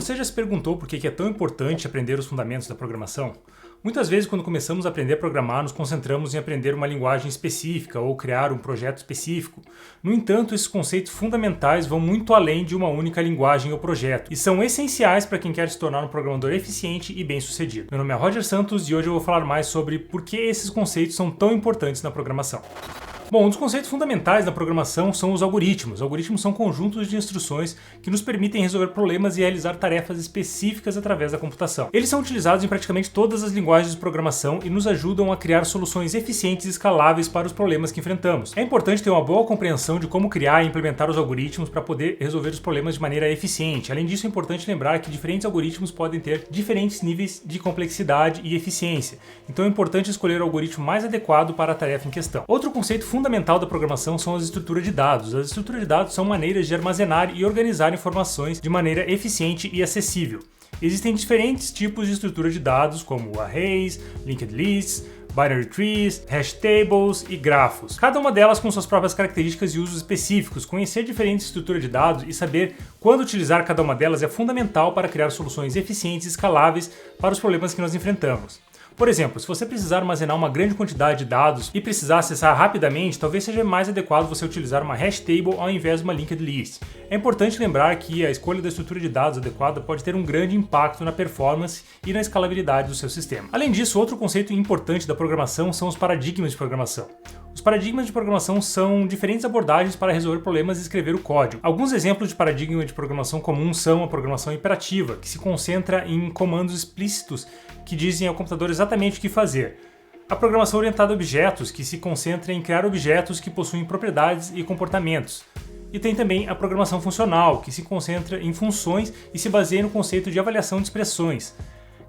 Você já se perguntou por que é tão importante aprender os fundamentos da programação? Muitas vezes, quando começamos a aprender a programar, nos concentramos em aprender uma linguagem específica ou criar um projeto específico. No entanto, esses conceitos fundamentais vão muito além de uma única linguagem ou projeto e são essenciais para quem quer se tornar um programador eficiente e bem-sucedido. Meu nome é Roger Santos e hoje eu vou falar mais sobre por que esses conceitos são tão importantes na programação. Bom, um dos conceitos fundamentais da programação são os algoritmos. Algoritmos são conjuntos de instruções que nos permitem resolver problemas e realizar tarefas específicas através da computação. Eles são utilizados em praticamente todas as linguagens de programação e nos ajudam a criar soluções eficientes e escaláveis para os problemas que enfrentamos. É importante ter uma boa compreensão de como criar e implementar os algoritmos para poder resolver os problemas de maneira eficiente. Além disso, é importante lembrar que diferentes algoritmos podem ter diferentes níveis de complexidade e eficiência. Então é importante escolher o algoritmo mais adequado para a tarefa em questão. Outro conceito fundamental da programação são as estruturas de dados. As estruturas de dados são maneiras de armazenar e organizar informações de maneira eficiente e acessível. Existem diferentes tipos de estrutura de dados, como arrays, linked lists, binary trees, hash tables e grafos. Cada uma delas com suas próprias características e usos específicos. Conhecer diferentes estruturas de dados e saber quando utilizar cada uma delas é fundamental para criar soluções eficientes e escaláveis para os problemas que nós enfrentamos. Por exemplo, se você precisar armazenar uma grande quantidade de dados e precisar acessar rapidamente, talvez seja mais adequado você utilizar uma hash table ao invés de uma linked list. É importante lembrar que a escolha da estrutura de dados adequada pode ter um grande impacto na performance e na escalabilidade do seu sistema. Além disso, outro conceito importante da programação são os paradigmas de programação. Os paradigmas de programação são diferentes abordagens para resolver problemas e escrever o código. Alguns exemplos de paradigma de programação comum são a programação imperativa, que se concentra em comandos explícitos que dizem ao computador exatamente o que fazer. A programação orientada a objetos, que se concentra em criar objetos que possuem propriedades e comportamentos. E tem também a programação funcional, que se concentra em funções e se baseia no conceito de avaliação de expressões.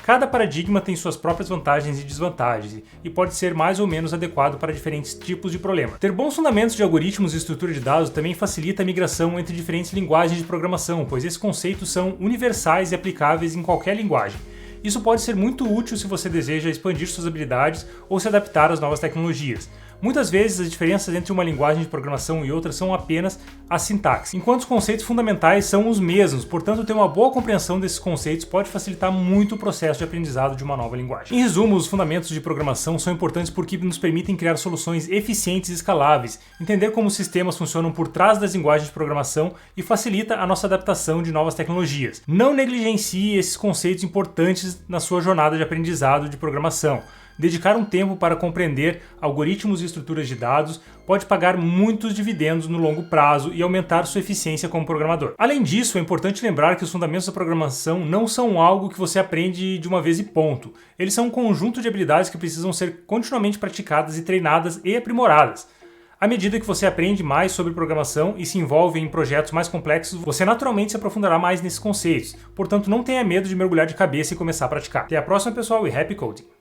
Cada paradigma tem suas próprias vantagens e desvantagens e pode ser mais ou menos adequado para diferentes tipos de problema. Ter bons fundamentos de algoritmos e estrutura de dados também facilita a migração entre diferentes linguagens de programação, pois esses conceitos são universais e aplicáveis em qualquer linguagem. Isso pode ser muito útil se você deseja expandir suas habilidades ou se adaptar às novas tecnologias. Muitas vezes as diferenças entre uma linguagem de programação e outra são apenas a sintaxe, enquanto os conceitos fundamentais são os mesmos, portanto ter uma boa compreensão desses conceitos pode facilitar muito o processo de aprendizado de uma nova linguagem. Em resumo, os fundamentos de programação são importantes porque nos permitem criar soluções eficientes e escaláveis, entender como os sistemas funcionam por trás das linguagens de programação e facilita a nossa adaptação de novas tecnologias. Não negligencie esses conceitos importantes na sua jornada de aprendizado de programação. Dedicar um tempo para compreender algoritmos e estruturas de dados pode pagar muitos dividendos no longo prazo e aumentar sua eficiência como programador. Além disso, é importante lembrar que os fundamentos da programação não são algo que você aprende de uma vez e ponto. Eles são um conjunto de habilidades que precisam ser continuamente praticadas e treinadas e aprimoradas. À medida que você aprende mais sobre programação e se envolve em projetos mais complexos, você naturalmente se aprofundará mais nesses conceitos. Portanto, não tenha medo de mergulhar de cabeça e começar a praticar. Até a próxima, pessoal, e Happy Coding!